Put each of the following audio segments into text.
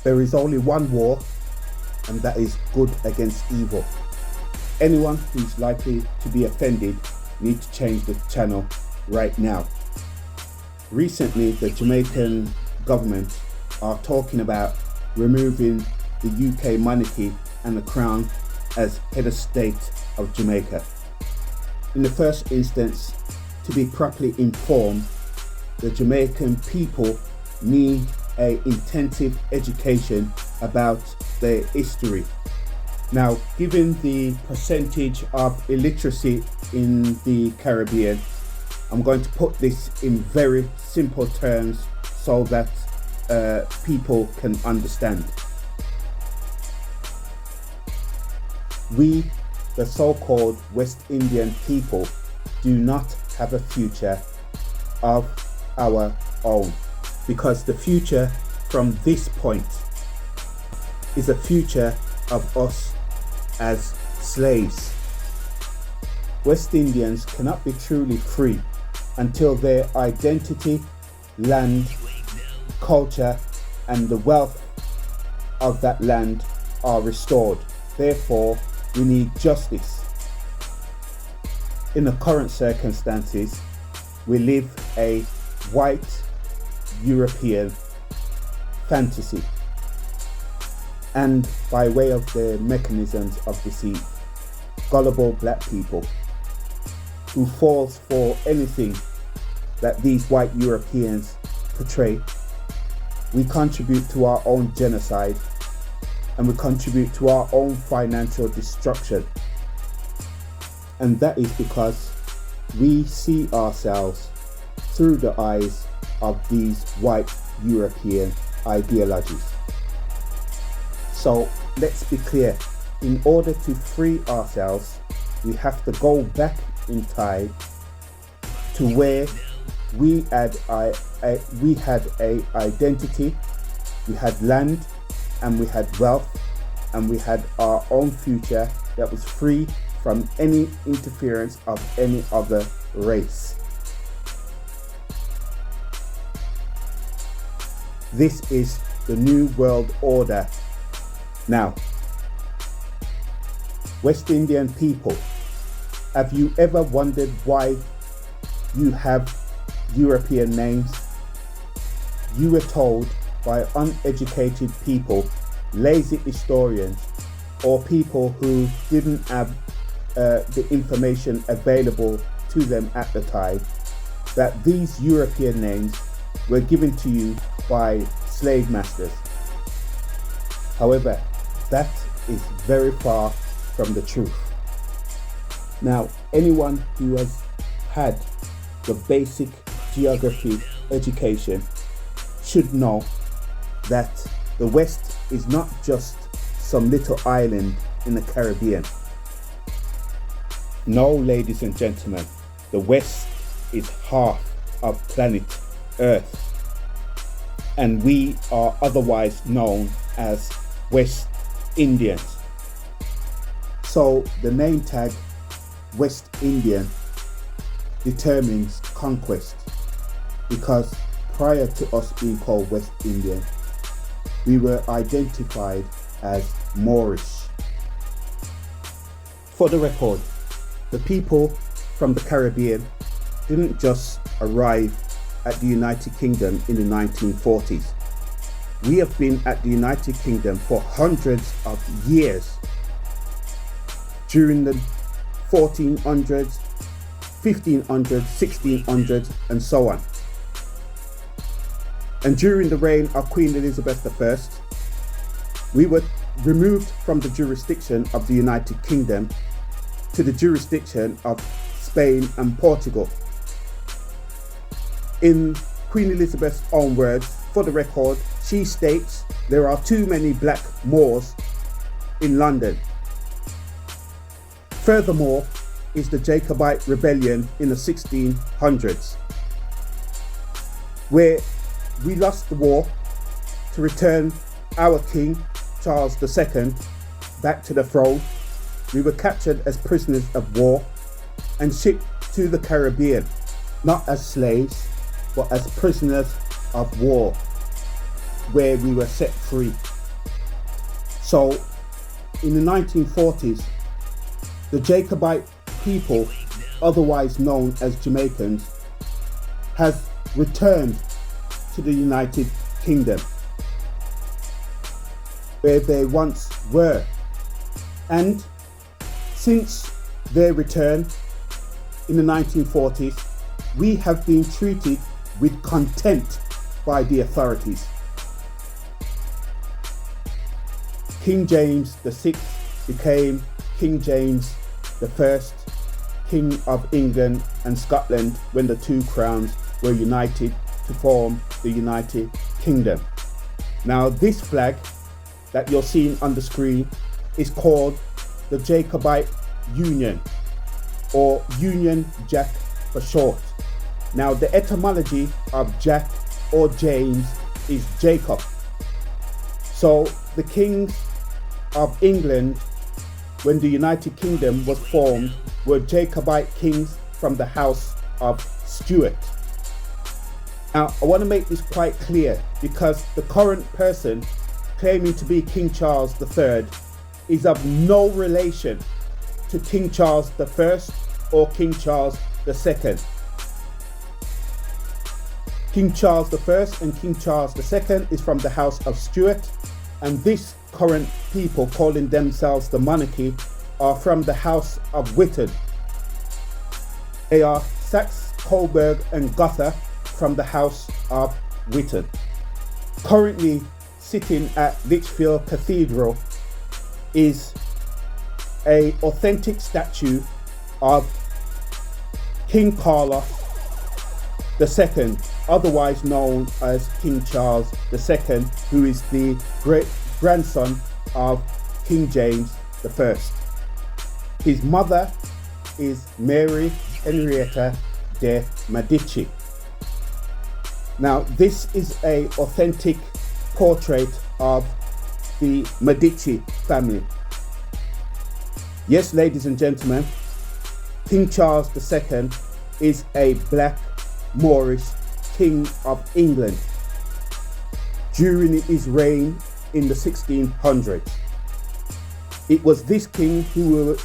There is only one war, and that is good against evil. Anyone who's likely to be offended needs to change the channel right now. Recently, the Jamaican government are talking about removing the UK monarchy and the crown as head of state of Jamaica. In the first instance, to be properly informed, the Jamaican people need an intensive education about their history. Now, given the percentage of illiteracy in the Caribbean, I'm going to put this in very simple terms so that people can understand. We, the so-called West Indian people, do not have a future of our own, because the future from this point is a future of us as slaves. West Indians cannot be truly free until their identity, land, culture, and the wealth of that land are restored. Therefore, we need justice. In the current circumstances, we live a white European fantasy, and by way of the mechanisms of deceit, gullible black people who falls for anything that these white Europeans portray. We contribute to our own genocide, and we contribute to our own financial destruction. And that is because we see ourselves through the eyes of these white European ideologies. So let's be clear, in order to free ourselves, we have to go back in time to where we had a identity, we had land, and we had wealth, and we had our own future that was free from any interference of any other race. This is the New World Order. Now, West Indian people, have you ever wondered why you have European names? You were told by uneducated people, lazy historians, or people who didn't have the information available to them at the time, that these European names were given to you by slave masters. However, that is very far from the truth. Now, anyone who has had the basic geography education should know that the West is not just some little island in the Caribbean. No, ladies and gentlemen, the West is half of planet Earth, and we are otherwise known as West Indians. So the name tag West Indian determines conquest, because prior to us being called West Indian, we were identified as Moorish. For the record, the people from the Caribbean didn't just arrive at the United Kingdom in the 1940s. We have been at the United Kingdom for hundreds of years. During the 1400s, 1500s, 1600s, and so on. And during the reign of Queen Elizabeth I, we were removed from the jurisdiction of the United Kingdom to the jurisdiction of Spain and Portugal. In Queen Elizabeth's own words, for the record, she states there are too many black Moors in London. Furthermore is the Jacobite rebellion in the 1600s, where we lost the war to return our King, Charles II, back to the throne. We were captured as prisoners of war and shipped to the Caribbean, not as slaves, but as prisoners of war, where we were set free. So in the 1940s, the Jacobite people, otherwise known as Jamaicans, has returned to the United Kingdom, where they once were. And since their return in the 1940s, we have been treated with contempt by the authorities. King James VI became King James I, King of England and Scotland, when the two crowns were united to form the United Kingdom. Now this flag that you're seeing on the screen is called the Jacobite Union, or Union Jack for short. Now the etymology of Jack or James is Jacob. So the kings of England, when the United Kingdom was formed, were Jacobite kings from the house of Stuart. Now I want to make this quite clear, because the current person claiming to be King Charles III is of no relation to King Charles I or King Charles II. King Charles I and King Charles II is from the house of Stuart, and this current people calling themselves the monarchy are from the house of Witton. They are Saxe, Coburg and Gotha from the house of Witton. Currently sitting at Lichfield Cathedral is an authentic statue of King Carlos II, otherwise known as King Charles II, who is the great grandson of King James I. His mother is Mary Henrietta de Medici. Now this is an authentic portrait of the Medici family. Yes, ladies and gentlemen, King Charles II is a black Moorish king of England during his reign in the 1600s. It was this king who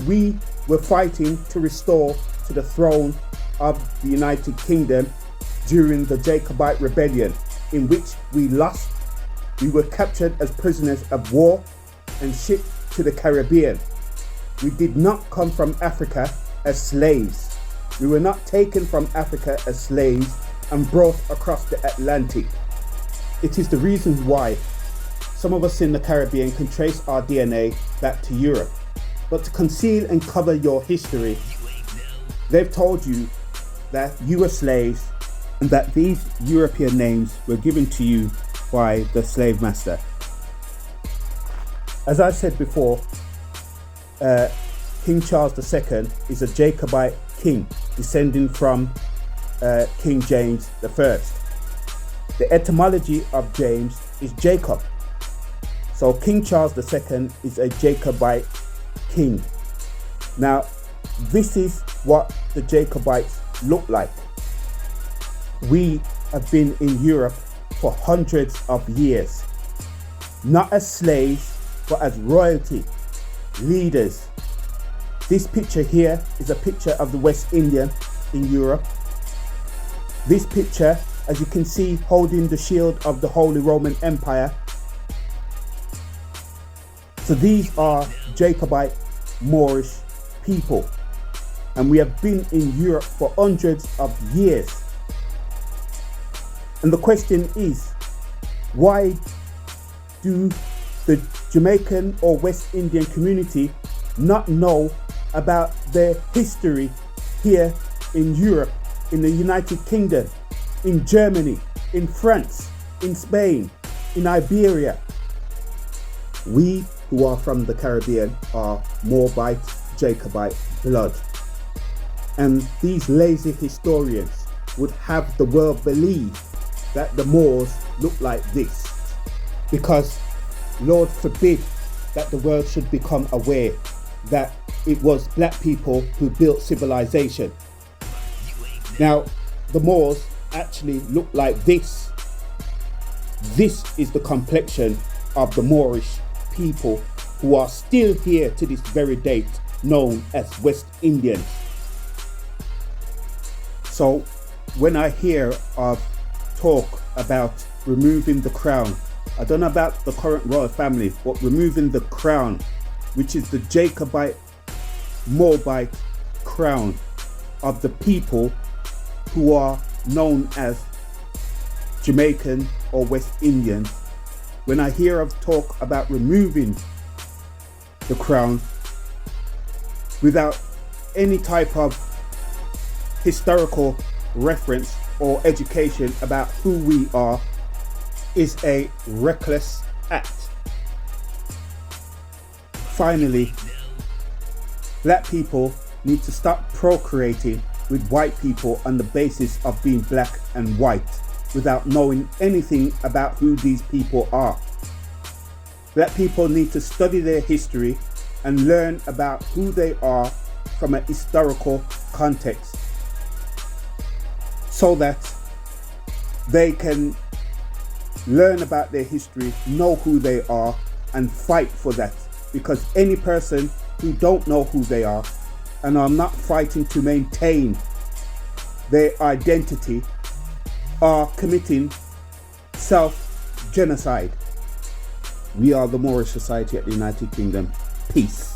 we were fighting to restore to the throne of the United Kingdom during the Jacobite rebellion, in which we lost. We were captured as prisoners of war and shipped to the Caribbean. We did not come from Africa as slaves. We were not taken from Africa as slaves and brought across the Atlantic. It is the reason why some of us in the Caribbean can trace our DNA back to Europe. But to conceal and cover your history, they've told you that you were slaves and that these European names were given to you by the slave master. As I said before, King Charles II is a Jacobite king descending from King James I. The etymology of James is Jacob. So King Charles II is a Jacobite king. Now, this is what the Jacobites look like. We have been in Europe for hundreds of years, not as slaves, but as royalty, leaders. This picture here is a picture of the West Indian in Europe. This picture, as you can see, holding the shield of the Holy Roman Empire. So these are Jacobite Moorish people, and we have been in Europe for hundreds of years. And the question is, why do the Jamaican or West Indian community not know about their history here in Europe, in the United Kingdom, in Germany, in France, in Spain, in Iberia? We who are from the Caribbean are Moabite, Jacobite blood. And these lazy historians would have the world believe that the Moors look like this, because Lord forbid that the world should become aware that it was black people who built civilization. Now, the Moors actually look like this. This is the complexion of the Moorish people who are still here to this very date, known as West Indians. So when I hear of talk about removing the crown, I don't know about the current royal family, but removing the crown, which is the Jacobite, Moabite crown of the people who are known as Jamaican or West Indians. When I hear of talk about removing the crown without any type of historical reference or education about who we are, is a reckless act. Finally, black people need to stop procreating with white people on the basis of being black and white without knowing anything about who these people are. Black people need to study their history and learn about who they are from a historical context, so that they can learn about their history, know who they are, and fight for that. Because any person who don't know who they are and are not fighting to maintain their identity are committing self-genocide. We are the Moorish Society at the United Kingdom. Peace.